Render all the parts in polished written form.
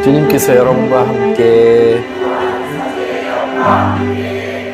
주님께서 여러분과 함께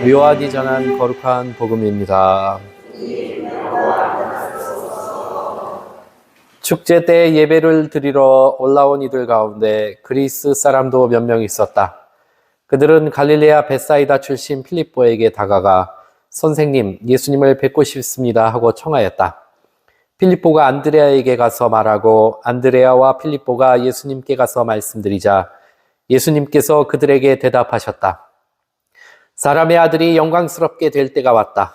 요한이 전한 거룩한 복음입니다. 축제 때 예배를 드리러 올라온 이들 가운데 그리스 사람도 몇 명 있었다. 그들은 갈릴레아 벳사이다 출신 필립보에게 다가가 선생님, 예수님을 뵙고 싶습니다 하고 청하였다. 필립보가 안드레아에게 가서 말하고 안드레아와 필립보가 예수님께 가서 말씀드리자 예수님께서 그들에게 대답하셨다. 사람의 아들이 영광스럽게 될 때가 왔다.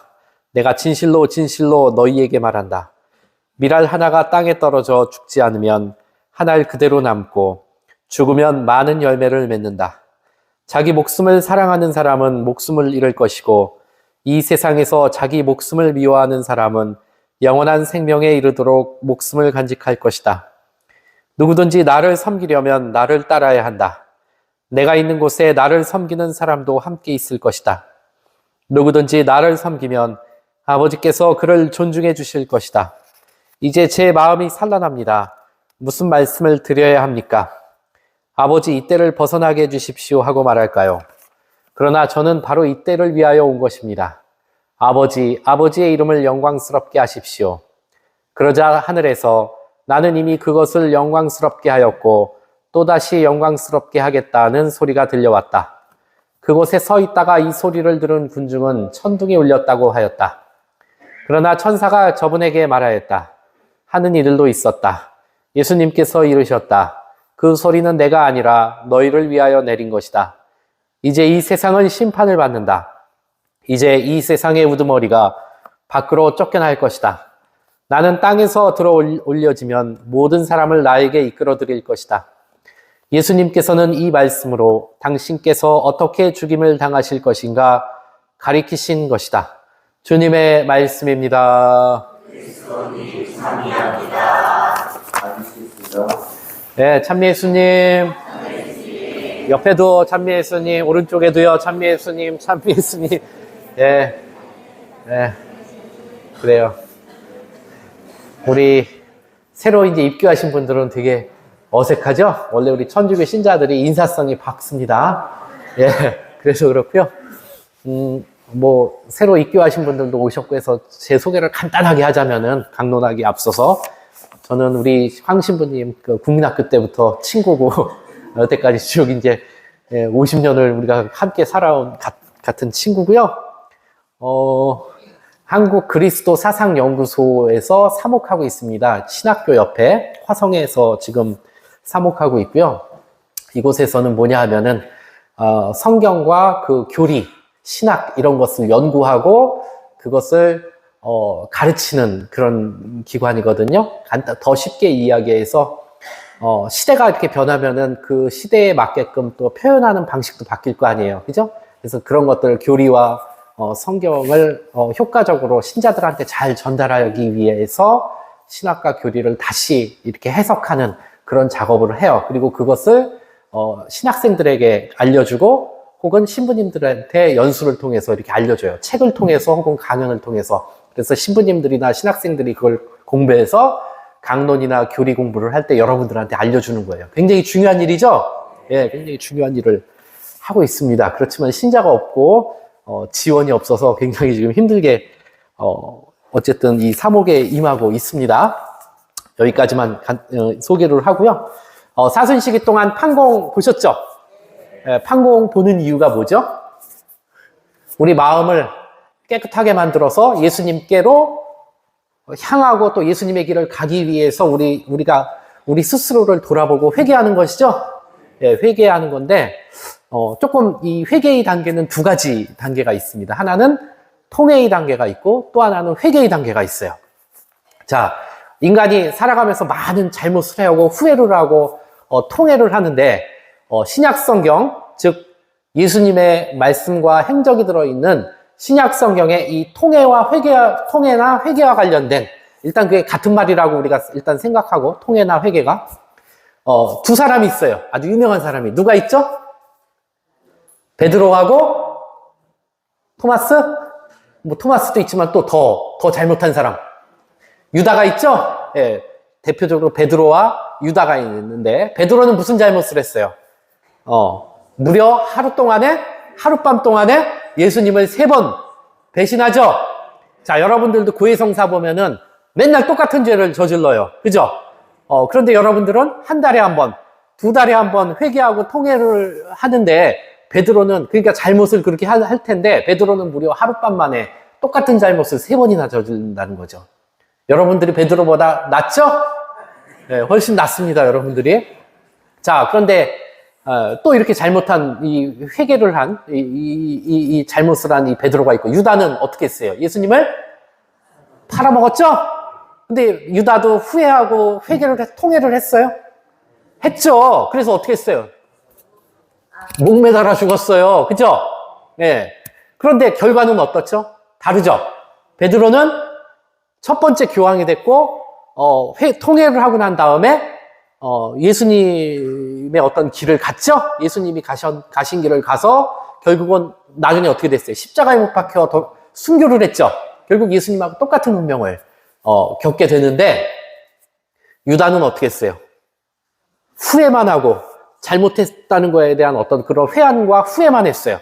내가 진실로 진실로 너희에게 말한다. 밀알 하나가 땅에 떨어져 죽지 않으면 한 알 그대로 남고 죽으면 많은 열매를 맺는다. 자기 목숨을 사랑하는 사람은 목숨을 잃을 것이고 이 세상에서 자기 목숨을 미워하는 사람은 영원한 생명에 이르도록 목숨을 간직할 것이다. 누구든지 나를 섬기려면 나를 따라야 한다. 내가 있는 곳에 나를 섬기는 사람도 함께 있을 것이다. 누구든지 나를 섬기면 아버지께서 그를 존중해 주실 것이다. 이제 제 마음이 산란합니다. 무슨 말씀을 드려야 합니까? 아버지, 이때를 벗어나게 해주십시오 하고 말할까요? 그러나 저는 바로 이때를 위하여 온 것입니다. 아버지, 아버지의 이름을 영광스럽게 하십시오. 그러자 하늘에서 나는 이미 그것을 영광스럽게 하였고 또다시 영광스럽게 하겠다는 소리가 들려왔다. 그곳에 서 있다가 이 소리를 들은 군중은 천둥이 울렸다고 하였다. 그러나 천사가 저분에게 말하였다. 하는 이들도 있었다. 예수님께서 이르셨다. 그 소리는 내가 아니라 너희를 위하여 내린 것이다. 이제 이 세상은 심판을 받는다. 이제 이 세상의 우두머리가 밖으로 쫓겨날 것이다. 나는 땅에서 들어 올려지면 모든 사람을 나에게 이끌어 드릴 것이다. 예수님께서는 이 말씀으로 당신께서 어떻게 죽임을 당하실 것인가 가리키신 것이다. 주님의 말씀입니다. 그리스도님 참여합니다. 네, 참미예수님. 옆에도 참미예수님, 오른쪽에도요, 참미예수님, 참미예수님. 예, 예, 그래요. 우리 새로 이제 입교하신 분들은 되게 어색하죠? 원래 우리 천주교 신자들이 인사성이 박습니다. 예, 그래서 그렇고요. 뭐, 새로 입교하신 분들도 오셨고 해서 제 소개를 간단하게 하자면은, 강론하기 앞서서, 저는 우리 황 신부님 그 국민학교 때부터 친구고, 여태까지 쭉 이제 50년을 우리가 함께 살아온 같은 친구고요. 한국 그리스도 사상연구소에서 사목하고 있습니다. 신학교 옆에 화성에서 지금 사목하고 있고요. 이곳에서는 뭐냐 하면은 성경과 그 교리, 신학 이런 것을 연구하고 그것을 가르치는 그런 기관이거든요. 더 쉽게 이야기해서 시대가 이렇게 변하면은 그 시대에 맞게끔 또 표현하는 방식도 바뀔 거 아니에요. 그죠? 그래서 그런 것들, 교리와 성경을 효과적으로 신자들한테 잘 전달하기 위해서 신학과 교리를 다시 이렇게 해석하는 그런 작업을 해요. 그리고 그것을 신학생들에게 알려주고 혹은 신부님들한테 연수를 통해서 이렇게 알려줘요. 책을 통해서 혹은 강연을 통해서. 그래서 신부님들이나 신학생들이 그걸 공부해서 강론이나 교리 공부를 할 때 여러분들한테 알려주는 거예요. 굉장히 중요한 일이죠? 예, 굉장히 중요한 일을 하고 있습니다. 그렇지만 신자가 없고, 지원이 없어서 굉장히 지금 힘들게, 어쨌든 이 사목에 임하고 있습니다. 여기까지만 소개를 하고요. 사순시기 동안 판공 보셨죠? 예, 판공 보는 이유가 뭐죠? 우리 마음을 깨끗하게 만들어서 예수님께로 향하고 또 예수님의 길을 가기 위해서 우리가 우리 스스로를 돌아보고 회개하는 것이죠. 예, 회개하는 건데 조금 이 회개의 단계는 두 가지 단계가 있습니다. 하나는 통회의 단계가 있고 또 하나는 회개의 단계가 있어요. 자, 인간이 살아가면서 많은 잘못을 해오고 후회를 하고 통회를 하는데 신약 성경, 즉 예수님의 말씀과 행적이 들어있는 신약 성경의 이 통회나 회개와 관련된, 일단 그게 같은 말이라고 우리가 일단 생각하고, 통회나 회개가 두 사람이 있어요. 아주 유명한 사람이. 누가 있죠? 베드로하고 토마스? 뭐 토마스도 있지만 또 더 잘못한 사람. 유다가 있죠? 예, 대표적으로 베드로와 유다가 있는데, 베드로는 무슨 잘못을 했어요? 무려 하룻밤 동안에 예수님을 3번 배신하죠? 자, 여러분들도 고해성사 보면은 맨날 똑같은 죄를 저질러요. 그죠? 그런데 여러분들은 한 달에 한 번, 2달에 한 번 회개하고 통회를 하는데, 베드로는, 그러니까 잘못을 그렇게 할 텐데, 베드로는 무려 하룻밤 만에 똑같은 잘못을 3번이나 저지른다는 거죠. 여러분들이 베드로보다 낫죠? 네, 훨씬 낫습니다, 여러분들이. 자, 그런데, 또 이렇게 잘못한, 이 회개를 한, 이 잘못을 한 이 베드로가 있고, 유다는 어떻게 했어요? 예수님을 팔아먹었죠? 근데 유다도 후회하고 통회를 했어요? 했죠. 그래서 어떻게 했어요? 목매달아 죽었어요. 그죠? 네. 그런데 결과는 어떻죠? 다르죠? 베드로는 첫 번째 교황이 됐고, 통회를 하고 난 다음에, 예수님의 어떤 길을 갔죠? 예수님이 가신 길을 가서, 결국은 나중에 어떻게 됐어요? 십자가에 못 박혀 순교를 했죠? 결국 예수님하고 똑같은 운명을, 겪게 되는데, 유다는 어떻게 했어요? 후회만 하고, 잘못했다는 거에 대한 어떤 그런 회한과 후회만 했어요.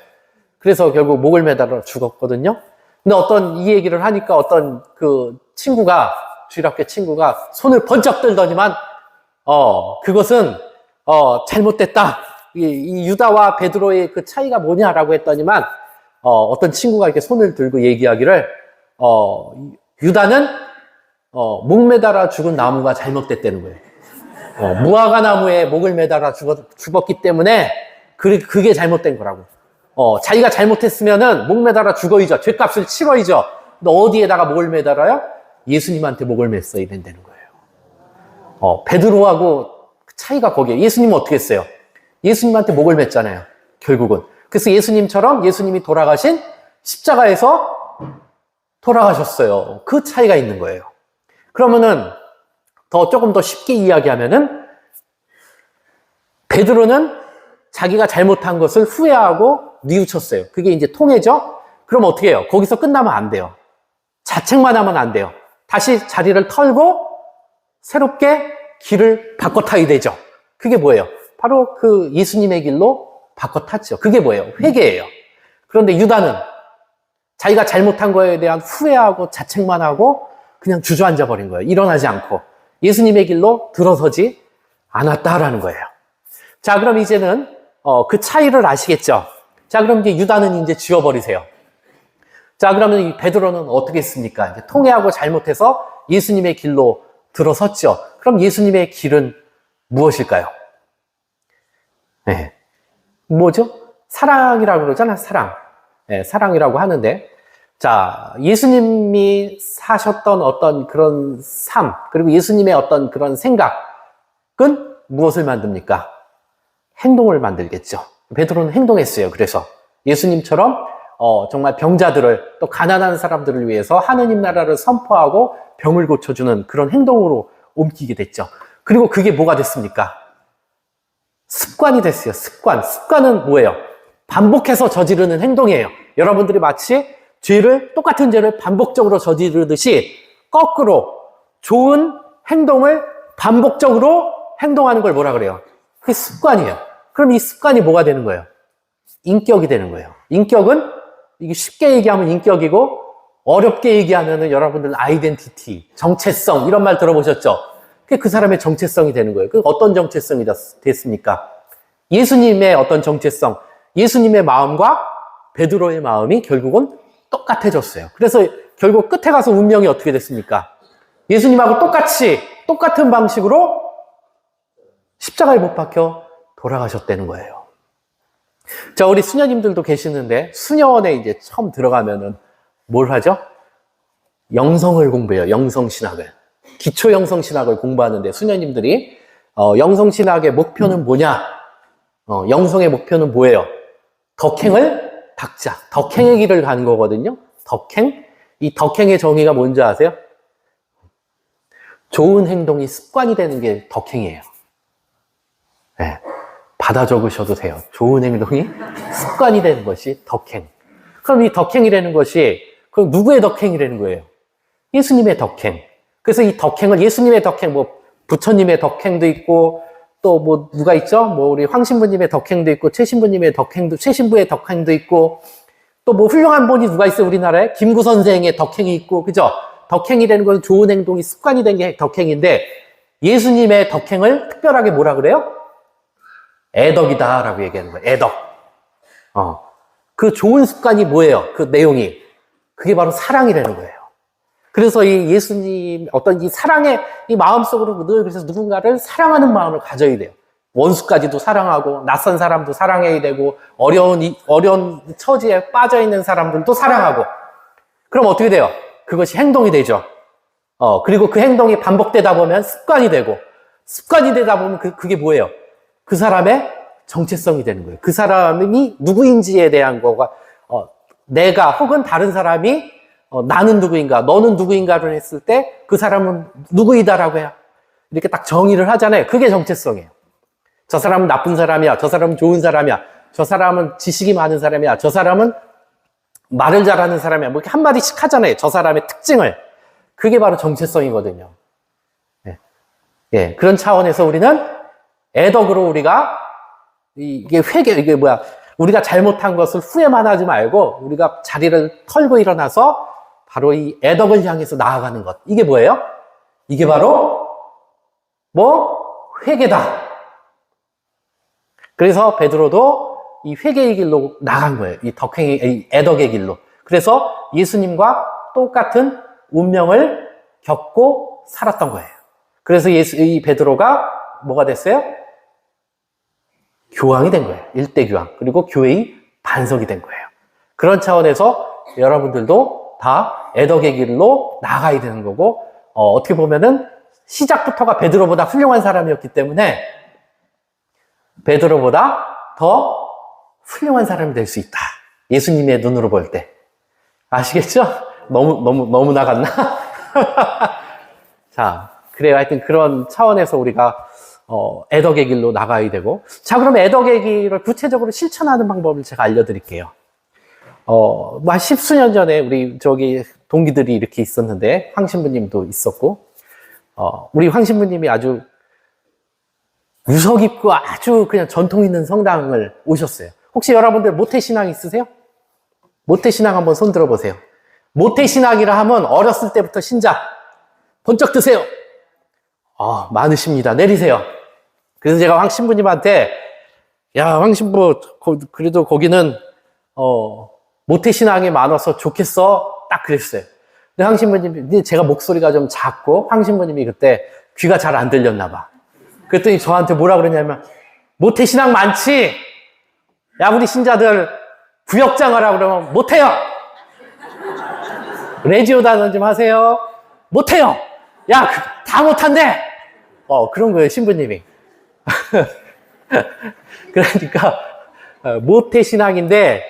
그래서 결국 목을 매달아 죽었거든요. 근데 이 얘기를 하니까 어떤 그 주일학교 친구가 손을 번쩍 들더니만, 그것은, 잘못됐다. 이 유다와 베드로의 그 차이가 뭐냐라고 했더니만, 어떤 친구가 이렇게 손을 들고 얘기하기를, 유다는, 목 매달아 죽은 나무가 잘못됐다는 거예요. 무화과 나무에 목을 매달아 죽었기 때문에 그게 잘못된 거라고. 자기가 잘못했으면은 목 매달아 죽어야죠. 죄값을 치러야죠. 근데 어디에다가 목을 매달아요? 예수님한테 목을 맸어야 된다는 거예요. 베드로하고 차이가 거기에. 예수님은 어떻게 했어요? 예수님한테 목을 맸잖아요. 결국은. 그래서 예수님이 돌아가신 십자가에서 돌아가셨어요. 그 차이가 있는 거예요. 그러면은 조금 더 쉽게 이야기하면은, 베드로는 자기가 잘못한 것을 후회하고 뉘우쳤어요. 그게 이제 통회죠? 그럼 어떻게 해요? 거기서 끝나면 안 돼요. 자책만 하면 안 돼요. 다시 자리를 털고 새롭게 길을 바꿔 타야 되죠. 그게 뭐예요? 바로 그 예수님의 길로 바꿔 탔죠. 그게 뭐예요? 회개예요. 그런데 유다는 자기가 잘못한 거에 대한 후회하고 자책만 하고 그냥 주저앉아 버린 거예요. 일어나지 않고. 예수님의 길로 들어서지 않았다라는 거예요. 자, 그럼 이제는 그 차이를 아시겠죠? 자, 그럼 이제 유다는 이제 지워버리세요. 자, 그러면 이 베드로는 어떻게 했습니까? 이제 통회하고 잘못해서 예수님의 길로 들어섰죠. 그럼 예수님의 길은 무엇일까요? 네. 뭐죠? 사랑이라고 그러잖아요. 사랑. 네, 사랑이라고 하는데, 자, 예수님이 사셨던 어떤 그런 삶, 그리고 예수님의 어떤 그런 생각은 무엇을 만듭니까? 행동을 만들겠죠. 베드로는 행동했어요. 그래서 예수님처럼 정말 병자들을, 또 가난한 사람들을 위해서 하느님 나라를 선포하고 병을 고쳐주는 그런 행동으로 옮기게 됐죠. 그리고 그게 뭐가 됐습니까? 습관이 됐어요. 습관은 뭐예요? 반복해서 저지르는 행동이에요. 여러분들이 마치 똑같은 죄를 반복적으로 저지르듯이 거꾸로 좋은 행동을 반복적으로 행동하는 걸 뭐라 그래요? 그게 습관이에요. 그럼 이 습관이 뭐가 되는 거예요? 인격이 되는 거예요. 인격은 이게 쉽게 얘기하면 인격이고 어렵게 얘기하면은 여러분들 아이덴티티, 정체성 이런 말 들어보셨죠? 그게 그 사람의 정체성이 되는 거예요. 그 어떤 정체성이 됐습니까? 예수님의 어떤 정체성, 예수님의 마음과 베드로의 마음이 결국은 똑같아졌어요. 그래서 결국 끝에 가서 운명이 어떻게 됐습니까? 예수님하고 똑같은 방식으로 십자가에 못 박혀 돌아가셨다는 거예요. 자, 우리 수녀님들도 계시는데 수녀원에 이제 처음 들어가면은 뭘 하죠? 영성을 공부해요. 영성신학을. 기초 영성신학을 공부하는데 수녀님들이 영성신학의 목표는 뭐냐? 영성의 목표는 뭐예요? 덕행을 닦자. 덕행의 길을 가는 거거든요. 덕행? 이 덕행의 정의가 뭔지 아세요? 좋은 행동이 습관이 되는 게 덕행이에요. 네. 받아 적으셔도 돼요. 좋은 행동이 습관이 되는 것이 덕행. 그럼 이 덕행이라는 것이 그럼 누구의 덕행이라는 거예요? 예수님의 덕행. 그래서 이 덕행을 예수님의 덕행, 뭐 부처님의 덕행도 있고 또 뭐 누가 있죠? 뭐 우리 황신부님의 덕행도 있고 최신부님의 덕행도 최신부의 덕행도 있고 또 뭐 훌륭한 분이 누가 있어요? 우리나라에 김구 선생의 덕행이 있고 그죠? 덕행이라는 것은 좋은 행동이 습관이 된 게 덕행인데 예수님의 덕행을 특별하게 뭐라 그래요? 애덕이다라고 얘기하는 거예요. 애덕. 그 좋은 습관이 뭐예요? 그 내용이. 그게 바로 사랑이라는 거예요. 그래서 이 예수님 어떤 이 사랑의 이 마음속으로 늘 그래서 누군가를 사랑하는 마음을 가져야 돼요. 원수까지도 사랑하고 낯선 사람도 사랑해야 되고 어려운 처지에 빠져 있는 사람들도 사랑하고. 그럼 어떻게 돼요? 그것이 행동이 되죠. 그리고 그 행동이 반복되다 보면 습관이 되고 습관이 되다 보면 그게 뭐예요? 그 사람의 정체성이 되는 거예요. 그 사람이 누구인지에 대한 거가 내가 혹은 다른 사람이 나는 누구인가, 너는 누구인가를 했을 때 그 사람은 누구이다라고 해요. 이렇게 딱 정의를 하잖아요. 그게 정체성이에요. 저 사람은 나쁜 사람이야. 저 사람은 좋은 사람이야. 저 사람은 지식이 많은 사람이야. 저 사람은 말을 잘하는 사람이야. 뭐 이렇게 한마디씩 하잖아요. 저 사람의 특징을. 그게 바로 정체성이거든요. 예, 그런 차원에서 우리는 애덕으로 우리가 이게 우리가 잘못한 것을 후회만 하지 말고 우리가 자리를 털고 일어나서 바로 이 애덕을 향해서 나아가는 것. 이게 뭐예요? 이게 바로 회개다. 그래서 베드로도 이 회개의 길로 나간 거예요. 이 덕행의 애덕의 길로. 그래서 예수님과 똑같은 운명을 겪고 살았던 거예요. 그래서 이 베드로가 뭐가 됐어요? 교황이 된 거예요. 일대 교황. 그리고 교회의 반석이 된 거예요. 그런 차원에서 여러분들도 다 애덕의 길로 나가야 되는 거고, 어떻게 보면은 시작부터가 베드로보다 훌륭한 사람이었기 때문에 베드로보다 더 훌륭한 사람이 될 수 있다. 예수님의 눈으로 볼 때. 아시겠죠? 너무 나갔나? 자, 그래요. 하여튼 그런 차원에서 우리가 애덕의 길로 나가야 되고. 자, 그럼 애덕의 길을 구체적으로 실천하는 방법을 제가 알려드릴게요. 한 십수년 전에 우리 동기들이 이렇게 있었는데, 황신부님도 있었고, 우리 황신부님이 아주 유서 깊고 아주 그냥 전통 있는 성당을 오셨어요. 혹시 여러분들 모태신앙 있으세요? 모태신앙 한번 손 들어보세요. 모태신앙이라 하면 어렸을 때부터 신자. 번쩍 드세요. 많으십니다. 내리세요. 그래서 제가 황신부님한테, 야, 황신부, 그래도 거기는, 모태신앙이 많아서 좋겠어. 딱 그랬어요. 근데 황신부님이, 제가 목소리가 좀 작고, 황신부님이 그때 귀가 잘 안 들렸나봐. 그랬더니 저한테 뭐라 그러냐면, 모태신앙 많지? 야, 우리 신자들 구역장하라 그러면 못해요. 레지오다는 좀 하세요. 못해요. 야, 다 못한대. 그런 거예요, 신부님이. 그러니까, 모태신앙인데,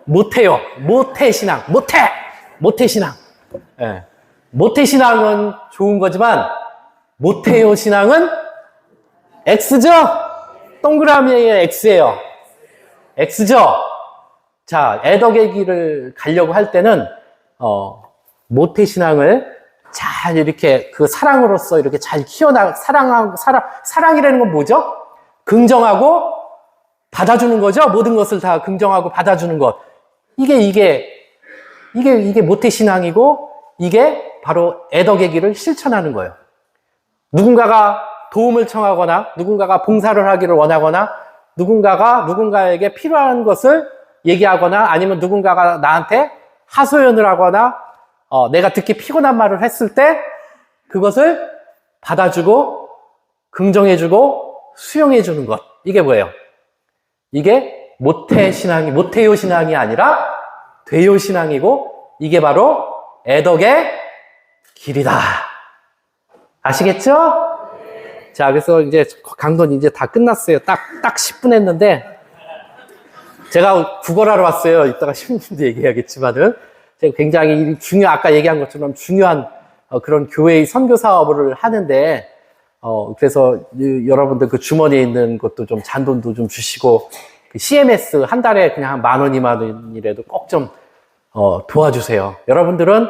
못해요. 모태신앙. 모태신앙. 예. 모태신앙은 좋은 거지만, 못해요 신앙은 X죠? 동그라미의 X예요. X죠? 자, 애덕의 길을 가려고 할 때는, 모태신앙을 잘 이렇게 그 사랑으로서 이렇게 잘 사랑이라는 건 뭐죠? 긍정하고 받아주는 거죠? 모든 것을 다 긍정하고 받아주는 것. 이게 모태신앙이고, 이게 바로 애덕의 길을 실천하는 거예요. 누군가가 도움을 청하거나, 누군가가 봉사를 하기를 원하거나, 누군가가 누군가에게 필요한 것을 얘기하거나, 아니면 누군가가 나한테 하소연을 하거나, 내가 듣기 피곤한 말을 했을 때, 그것을 받아주고, 긍정해주고, 수용해 주는 것. 이게 뭐예요? 이게 모태요 신앙이 아니라 돼요 신앙이고, 이게 바로 애덕의 길이다. 아시겠죠? 자, 그래서 이제 강론 이제 다 끝났어요. 딱 10분 했는데, 제가 구걸하러 왔어요. 이따가 신부님도 얘기하겠지만은, 제가 굉장히 아까 얘기한 것처럼 중요한 그런 교회의 선교 사업을 하는데, 그래서 여러분들 그 주머니에 있는 것도 좀 잔돈도 좀 주시고, 그 CMS 한 달에 그냥 한 10,000원, 20,000원이라도 꼭 좀 도와주세요. 여러분들은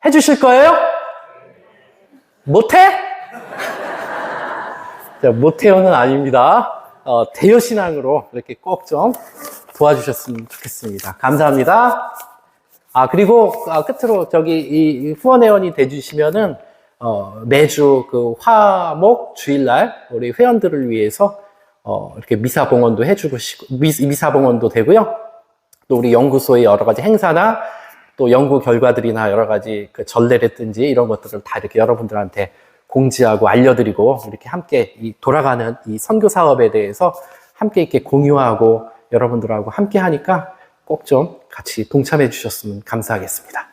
해주실 거예요? 못해? 못해요는 아닙니다. 대여신앙으로 이렇게 꼭 좀 도와주셨으면 좋겠습니다. 감사합니다. 그리고 끝으로 저기 이 후원회원이 돼주시면은 매주 그 화목 주일날 우리 회원들을 위해서 이렇게 미사봉헌도 해주고 미사봉헌도 되고요. 또 우리 연구소의 여러 가지 행사나 또 연구 결과들이나 여러 가지 그 전례라든지 이런 것들을 다 이렇게 여러분들한테 공지하고 알려드리고, 이렇게 함께 이 돌아가는 이 선교 사업에 대해서 함께 이렇게 공유하고 여러분들하고 함께 하니까 꼭 좀 같이 동참해 주셨으면 감사하겠습니다.